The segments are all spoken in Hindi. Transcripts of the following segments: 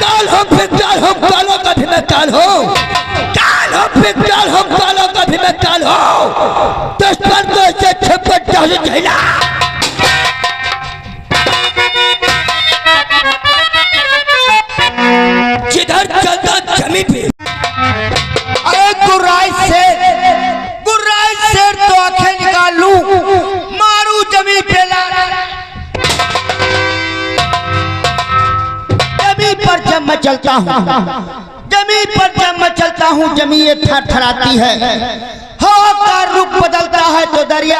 काल हो फिर काल हो, कालों का भी मैं काल हो, काल हो फिर काल हो, कालों का भी मैं काल हो। दुश्मन को ऐसे छपट झेला। जिधर चलता जमीन पे। अरे गुर्राई शेर तो आंखें निकाल लूं, मारू जमीन पे लाना। जमीन पर जब मैं चलता हूँ, जमीन पर जब मैं चलता हूँ, जमीन थरथराती है। हवा का रुख बदलता है तो दरिया।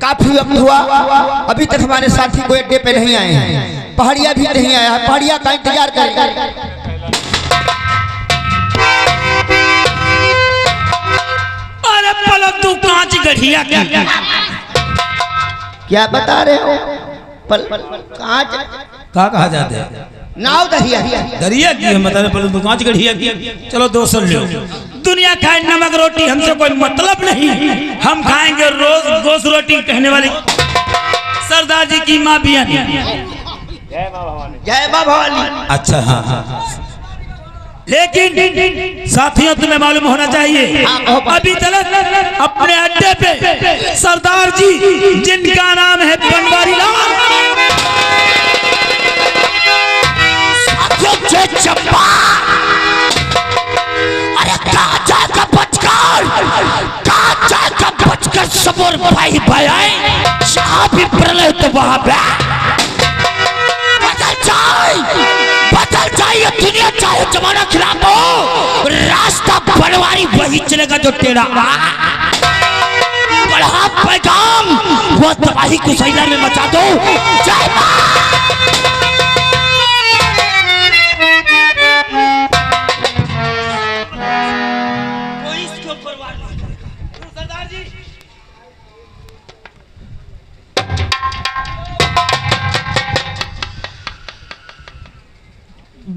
काफी वक्त हुआ, अभी तक हमारे साथी कोई अड्डे पे नहीं आए हैं। पहाड़िया भी नहीं आया है, पहाड़िया का इंतजार करेगा। अरे पलक तू कांच गढ़िया की क्या बता रहे हो? कांच कहा जाते हैं? नाव दरिया दरिया की हम बता रहे, पलक तू कांच गढ़िया की। चलो दोस्त लो, दुनिया खाए नमक रोटी, हमसे कोई मतलब नहीं। हम खाएंगे रोज गोश्त रोटी कहने वाली सरदार जी की माँ बिया। जय माँ भवानी। अच्छा हाँ, लेकिन साथियों तुम्हें मालूम होना चाहिए, अभी तक अपने अड्डे पे सरदार जी जिनका नाम है बनवारी लाल, चंपा। अरे कहाँ जाएगा बचकर, कहाँ जाएगा बचकर सबोर भाई भाई आए, जहाँ भी प्रलय तो वहाँ पे बदल जाए दुनिया, चाहे जमाना खिलाफ हो, रास्ता बनवारी वही चलेगा जो टेढ़ा। बढ़ा पैगाम वो तबाही को सैला में मचा दो। जय मां।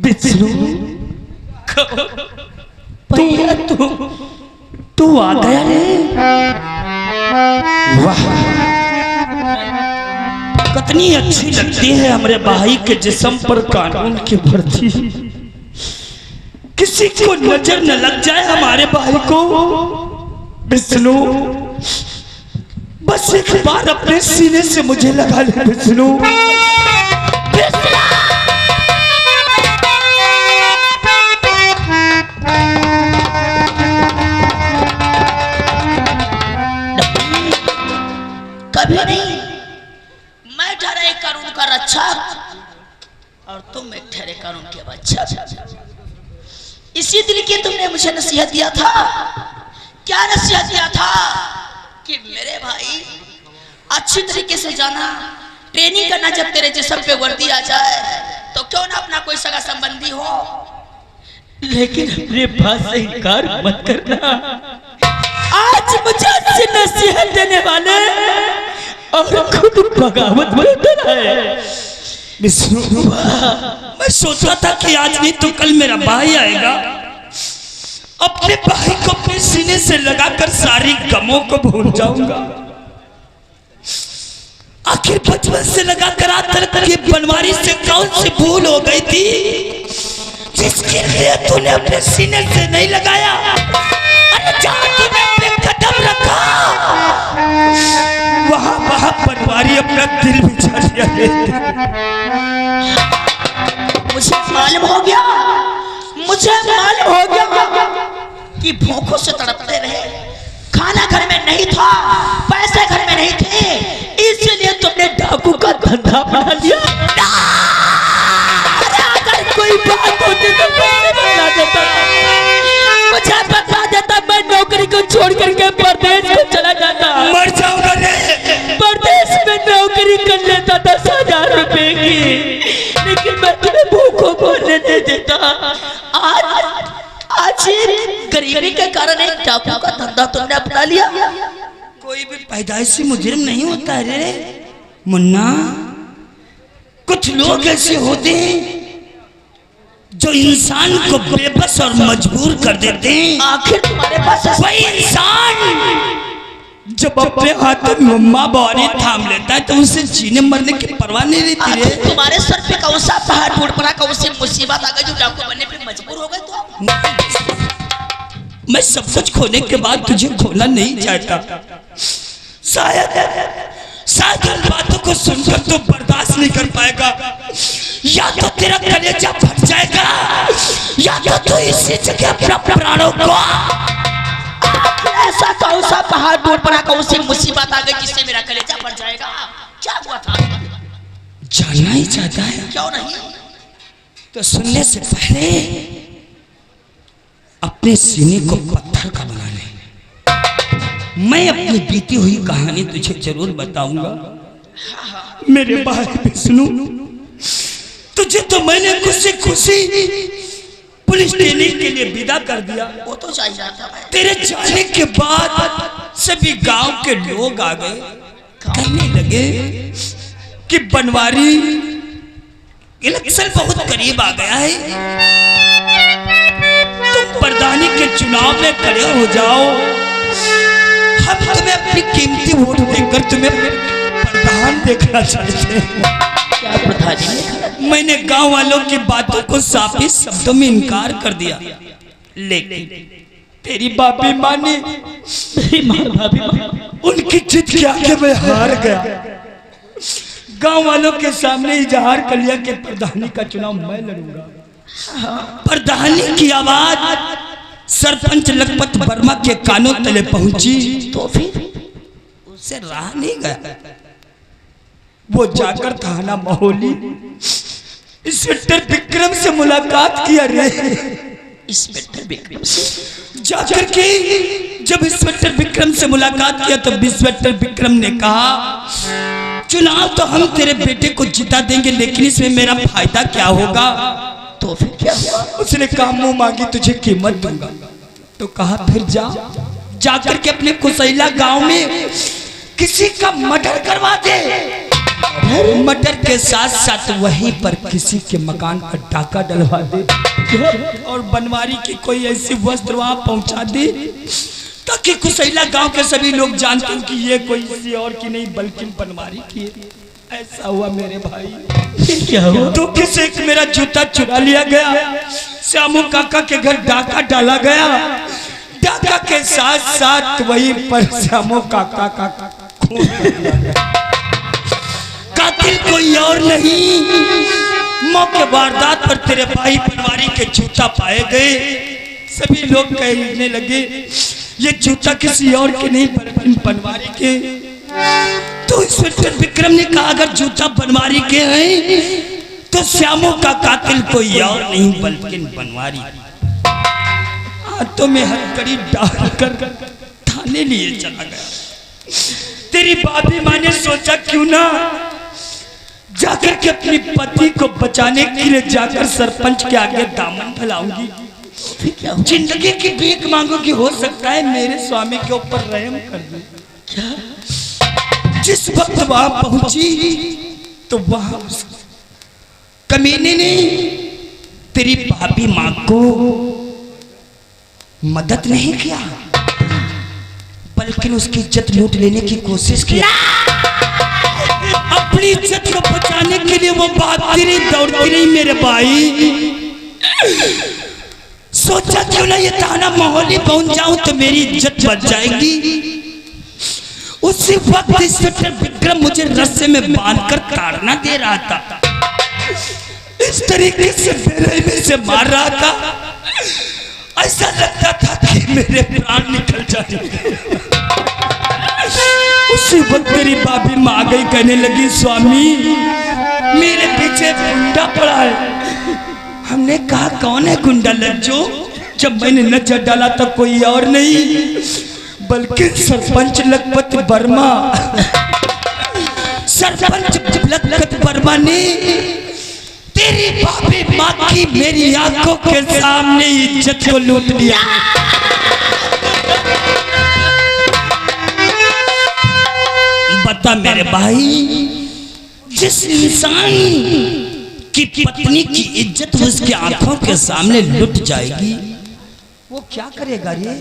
विष्णु तू आ गया रे। वाह, कितनी अच्छी लगती है हमारे भाई के जिस्म पर कानून की भर्ती। किसी को नजर न लग जाए हमारे भाई को। विष्णु बस एक बार अपने सीने से मुझे लगा ले विष्णु। कभी नहीं, मैं ठहरे कानून का रक्षक और तुम एक ठहरे कानून के बच्चा। इसी दिल की तुमने मुझे नसीहत दिया था। क्या नसीहत दिया था? कि मेरे भाई अच्छी तरीके से जाना, ट्रेनिंग करना। जब तेरे जिस्म पे वर्दी आ जाए तो क्यों ना अपना कोई सगा संबंधी हो, लेकिन अपने बात से इनकार मत करना। आज मुझे अच्छी नसीहत देने वाले और खुद बगावत करता है। मैं सोचा था कि आज नहीं तो कल मेरा भाई आएगा, अपने भाई को अपने सीने से लगाकर सारी गमों को भूल जाऊंगा। आखिर बचपन से लगाकर आज तक ये बनवारी से कौन सी भूल हो गई थी जिसके लिए तूने अपने सीने से नहीं लगाया? अरे जहां तूने अपने कदम रखा वहां वहां बनवारी अपना दिल बिछा दिया। मुझे मालूम हो गया कि भूखों से तड़पते रहे। खाना घर में नहीं था, पैसे घर में नहीं थे, इसलिए तुमने डाकू का धंधा बना लिया। अगर कोई बात होती तो मुझे बता देता, मुझे बता देता, मैं नौकरी को छोड़ करके परदेश में चला जाता। मर जाऊंगा रे। परदेश में नौकरी कर लेता 10,000 रुपए की, लेकिन मैं तुम्हें भूखों को नहीं देता। आज गरीबी के कारण एक डाकू का धंधा तुमने अपना लिया। कोई भी पैदाइशी मुजरिम नहीं होता है रे मुन्ना। कुछ लोग ऐसे होते हैं जो इंसान को बेबस और मजबूर कर देते हैं। आखिर तुम्हारे पास वही इंसान जब अपने हाथ में माँ बारी थाम लेता है तो उसे जीने मरने की परवाह नहीं रहती रे। तुम्हारे सर पे कौन सा पहाड़ टूट पड़ा, कौन सी मुसीबत आ गई जो डाकू बनने पे मजबूर हो गए तुम? मैं सब कुछ खोने के बाद तुझे खोना नहीं चाहता। शायद उन बातों को सुनकर तो बर्दाश्त नहीं कर पाएगा, या तो तेरा कलेजा फट जाएगा या तो तू इसी जगह अपना प्राणों को। ऐसा कौन सा पहाड़ टूट पड़ा, कौन सी मुसीबत आ गई जिससे मेरा कलेजा फट जाएगा? क्या हुआ था? जानना ही चाहता है? क्यों नहीं? तो सुनने से पहले अपने सीने को पत्थर का बना ले। मैं अपनी बीती हुई कहानी तुझे जरूर बताऊंगा मेरे भाई विष्णु। तुझे तो मैंने खुशी खुशी पुलिस ट्रेनिंग के लिए विदा कर दिया। वो तो चाहिए था। तेरे जाने के बाद सभी गांव के लोग आ गए, कहने लगे कि बनवारी इलेक्शन बहुत करीब आ गया है, तुम प्रधानी के चुनाव में खड़े हो जाओ, हम तुम्हें अपनी कीमती वोट देकर तुम्हें प्रधान देखना चाहते हैं। क्या प्रधानी? मैंने गांव वालों की बातों को साफ ही शब्दों में इनकार कर दिया, लेकिन तेरी बापी माँ ने उनकी जिद के आगे मैं हार गया। गांव वालों के सामने इजहार कर लिया कि प्रधानी का चुनाव मैं लड़ूंगा। प्रधानी की आवाज सरपंच लखपत वर्मा के कानों तले पहुंची तो फिर उससे रहा नहीं गया। वो जाकर थाना महोली इंस्पेक्टर विक्रम से मुलाकात किया रे। इंस्पेक्टर विक्रम से जाकर के जब इंस्पेक्टर विक्रम से मुलाकात किया तो इंस्पेक्टर विक्रम ने कहा, चुनाव तो हम तेरे बेटे को जिता देंगे, लेकिन इसमें मेरा फायदा क्या होगा? तो फिर क्या हुआ? उसने कहा, मुंह मांगी तुझे कीमत दूंगा। तो कहा फिर जाकर के अपने कुसैला गांव में किसी का मर्डर करवा दे। मर्डर के साथ साथ वहीं पर किसी के मकान पर डाका डलवा दे और बनवारी की कोई ऐसी वस्त्र वहां पहुंचा दे ताकि कुसैला गांव के सभी लोग जानते हैं कि ये कोई किसी और की नहीं बल्कि बनवारी की है। ऐसा हुआ मेरे भाई। क्या हुआ? तो किसी एक मेरा जूता चुरा लिया गया, श्यामू काका के घर डाका डाला गया, डाका के साथ साथ वहीं पर श्यामू काका का खून निकला गया। कातिल कोई और नहीं, मौके वारदात पर तेरे भाई बनवारी के जूता पाए गए। सभी लोग कहने लगे ये जूता किसी और के नहीं बल्कि बनवारी के। तो इंस्पेक्टर विक्रम ने कहा, अगर जूता बनवारी के हैं तो श्यामू का कातिल कोई और नहीं बल्कि बनवारी। हाथों में हथकड़ी डालकर थाने लिए चला गया। तेरी बाबी माँ ने सोचा क्यों ना जाकर के अपनी पति को बचाने के लिए जाकर सरपंच के आगे दामन फैलाऊंगी, जिंदगी की भीख मांगूंगी, हो सकता है मेरे स्वामी के ऊपर रहम कर दे। क्या? जिस वक्त वहां पहुंची तो वहां कमीने ने तेरी भाभी मां को मदद नहीं किया बल्कि उसकी इज्जत लूट लेने की कोशिश की। अपनी इज्जत को बचाने के लिए वो भागती रही, दौड़ती रही मेरे भाई। सोचा क्यों ना ये थाना महोली पहुंच जाऊं तो मेरी इज्जत बच जाएगी। उसी वक्त इंस्पेक्टर विक्रम मुझे रस्से में बांधकर ताड़ना दे रहा था, इस तरीके से बेरहमी से मार रहा था, ऐसा लगता था कि मेरे प्राण निकल जाएंगे। उसी वक्त तेरी भाभी मां आ गई, कहने लगी, स्वामी मेरे पीछे गुंडा पड़ा है। हमने कहा, कौन है गुंडा लज्जो? जब मैंने नजर डाला तो कोई और नहीं बल्कि सरपंच लखपत वर्मा। सरपंच लखपत वर्मा ने तेरी भाभी मां की मेरी आंखों के सामने इज्जत को लूट लिया। बता मेरे भाई, जिस इंसान की पत्नी की इज्जत उसकी आंखों के सामने लुट जाएगी वो क्या करेगा रे?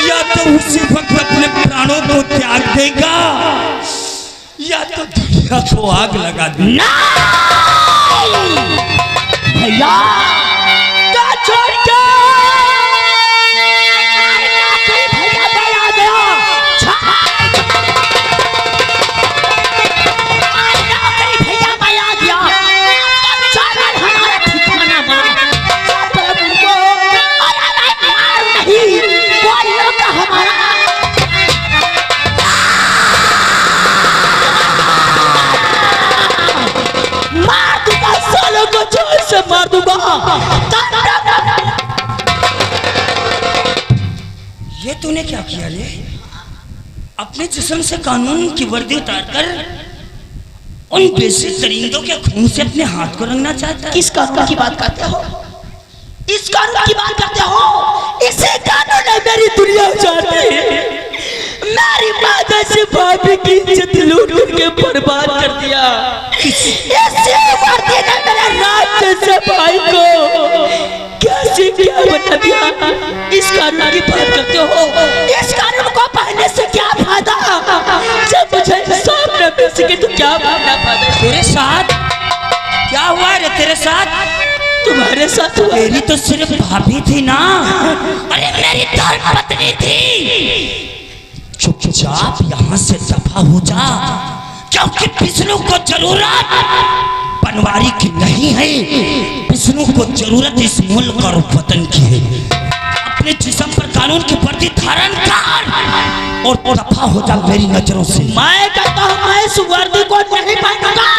या तो उसी वक्त अपने प्राणों को त्याग देगा या तो दुनिया को आग लगा देगा। भैया का छोड़ के भैया मैं आ गया। भैया मैं आ गया। हमारा ठिकाना नहीं बोलो का हमारा मार दूंगा, सालों को जोर से मार दूंगा। ये तूने क्या किया ले? अपने जिस्म से कानून की वर्दी उतारकर उन बेसिक दरिंदों के खून से अपने हाथ को रंगना चाहता है। किस कानून की बात करते हो? इस कानून की बात करते हो? इसे कानून ने मेरी दुनिया उजाड़ी, मेरी माँ जैसी भाभी की इज्जत लूट के बर्बाद कर दिया। इसे वर्दी ने मेरे राज जैसे भाई को कैसे क्या बना दिया। इस कानून की बात करते हो? इस कानून को पहनने से क्या फायदा जब मुझे सामने मिल सके तो क्या फायदा? तेरे साथ क्या हुआ रे? तेरे साथ तुम्हारे साथ हुआ? मेरी तो सिर्फ भाभी थी ना, अरे मेरी धर्मपत्नी थी। चुपचाप यहाँ से दफा हो जा, क्योंकि विष्णु को जरूरत बनवारी की नहीं है। विष्णु को जरूरत इस मुल्क और वतन की है। अपने जिस्म पर कानून की वर्दी धारण कर और दफा हो जा मेरी नजरों से। मैं कहता हूँ मैं इस वर्दी को नहीं पहनूंगा।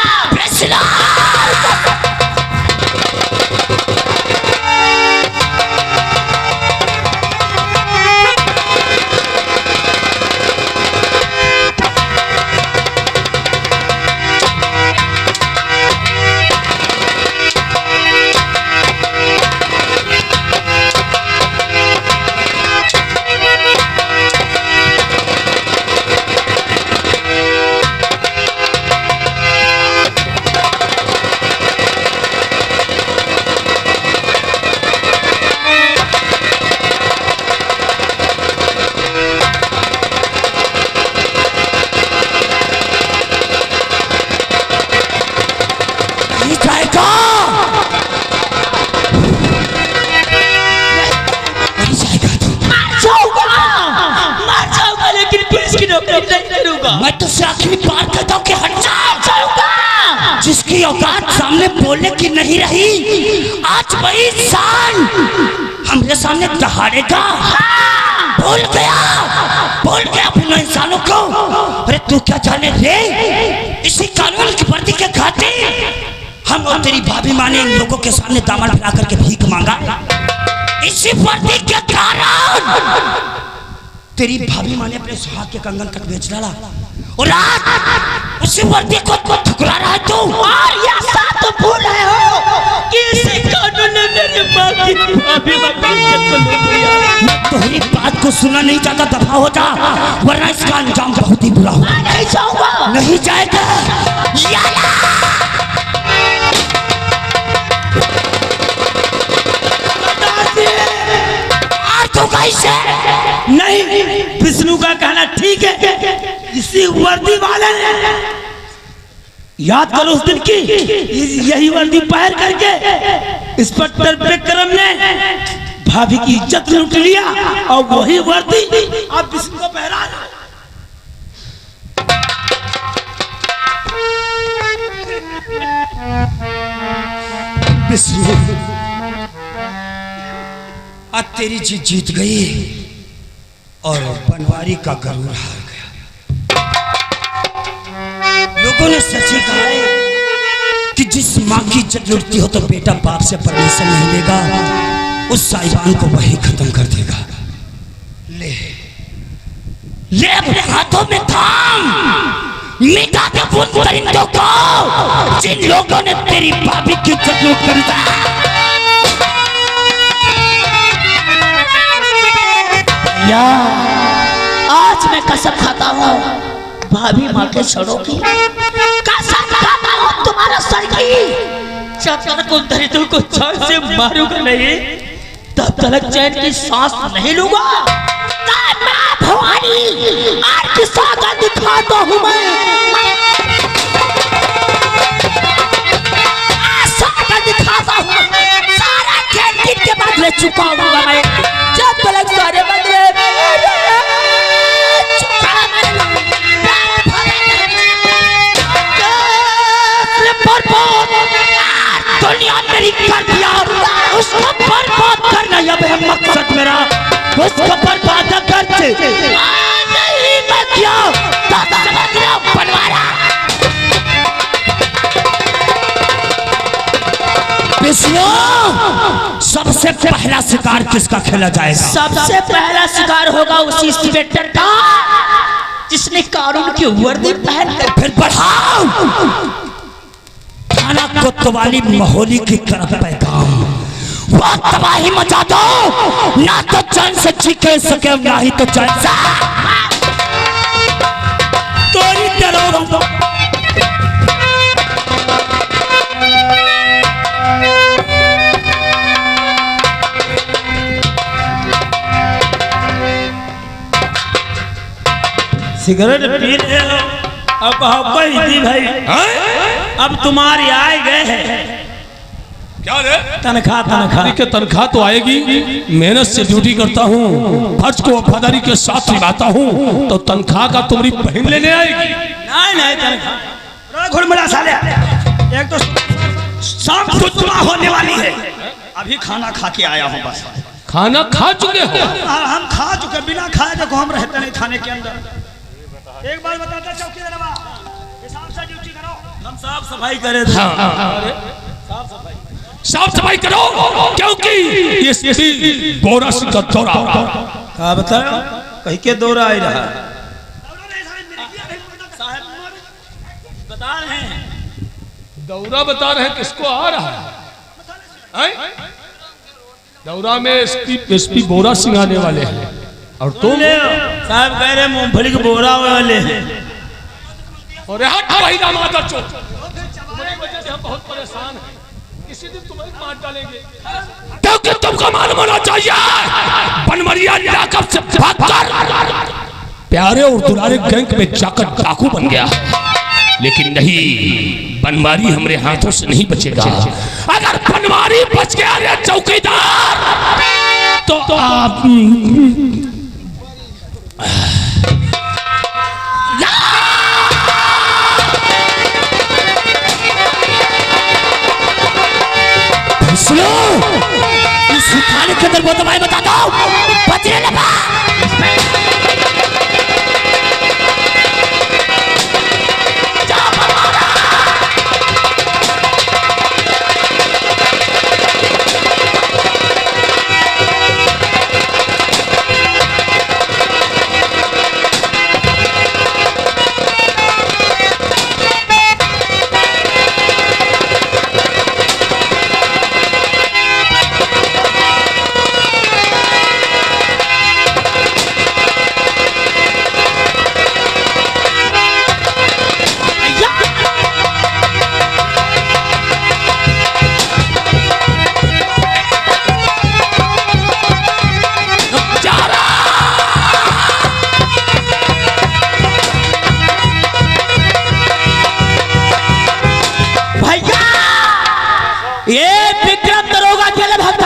मैं तुझसे आखिरी बार कहता हूँ कि हट जा। जिसकी औकात सामने बोलने की नहीं रही, आज वही इंसान हमरे सामने दहाड़ेगा। बोल गया अपने इंसानों को। अरे तू क्या जाने रे, इसी कानून की वर्दी के खातिर हम और तेरी भाभी माँ ने इन लोगों के सामने दामन फैला करके भीख मांगा। इसी वर्दी के कारण तेरी भाभी माँ ने अपने सुहाग के कंगन तक बेच डाला और आज उसी वर्दी को ठुकरा रहा है तू। और यह साथ तो भूल रहे हो कि इसी कानून ने मेरी भाभी को लूट लिया। मैं तुम्हारी बात को सुनना नहीं चाहता, दफा हो जा, वरना इसका अंजाम बहुत ही बुरा होगा। नहीं जाऊंगा। नहीं जाएगा। तो कैसे? नहीं, विष्णु का कहना ठीक है। इसी वर्दी वाले ने, याद करो उस दिन की, यही वर्दी पहन करके इंस्पेक्टर विक्रम ने भाभी की इज्जत लूट लिया और वही वर्दी अब विष्णु को पहना। विष्णु आज तेरी जीत गई और बनवारी का गरूर हार गया। लोगों ने सच ही कहा है कि जिस माँ की इज्जत लुटती हो तो बेटा बाप से परमिशन नहीं लेगा, उस साहिबान को वही खत्म कर देगा। ले अपने हाथों में थाम, मिटा दे उन परिंदों को जिन लोगों ने तेरी भाभी की इज्जत लूट कर दी। आज मैं कसम खाता हूँ भाभी माँ के छड़ों की, कसम खाता हूँ तुम्हारा सर की। जब तक उन दरिद्रों को जान से मारूंगा नहीं, तब तक चैन की सांस नहीं लूंगा। माता माँ भवानी और किसा का दिखाता हूँ मैं दिखाता हूँ सारा कैंटीन के बदले चुकाऊंगा मैं जब तक सारे बदले दुनिया मेरी कर दिया उसको बर्बाद करना अब है मकसद मेरा उसको बर्बाद करते नहीं मैं क्या समझ रहा हूँ बनवारा विष्णु सबसे पहला शिकार किसका खेला जाएगा? सबसे पहला शिकार होगा उसी इंस्पेक्टर का जिसने कानून की वर्दी पहन कर फिर बढ़ाओ थाना कोतवाली महोली की तरफ पैगाम वो तबाही मचा दो ना तो चैन से जीके सके ना ही तो चैन से तोरी डरो सिगरेट पी ले अब भाई अब तुम्हारी आए गए हैं क्या रे? तनख्वाह के तनख्वाह तो आएगी मेहनत से ड्यूटी करता हूँ फर्ज को वफादारी के साथ निभाता हूँ तो तनख्वाह का तुम्हारी बहन लेने आएगी नहीं तनख्वाह घुड़मड़ा साले एक तो शाम को जुमा होने वाली है अभी खाना खा के आया हूँ बस खाना खा चुके हो? हम खा चुके बिना खाए देखो हम रहते नहीं थाने के अंदर एक बार बताता चौकीदार हिसाब से ड्यूटी करो हम साफ सफाई करे साफ सफाई करो क्योंकि ये बोरा सिंह का दौरा क्या बताओ कहीं के दौरा आ रहा बता रहे हैं दौरा बता रहे हैं किसको आ रहा है दौरा में एसपी बोरा सिंह आने वाले हैं और तुम साहब कह रहे मूंगफली के बोरा वाले हैं और तुम्हारी वजह से हम बहुत परेशान हैं किसी दिन तुम्हें मार डालेंगे क्योंकि तुमको मालूम होना चाहिए बनमरिया लाकब से भागकर प्यारे और दुलारे गैंग में जाकर डाकू बन गया लेकिन नहीं बनमारी हमारे हाथों से नहीं बचेगा अगर बनमारी बच गया रे चौकीदार तो आप सुनो इस थाने के अंदर वो तो मैं बताता हूँ बचने लगा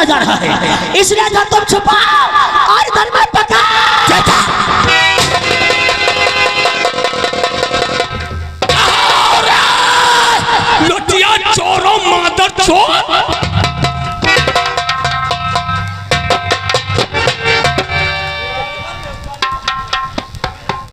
जा रहा है इसलिए तुम छुपाओ और इधर में पका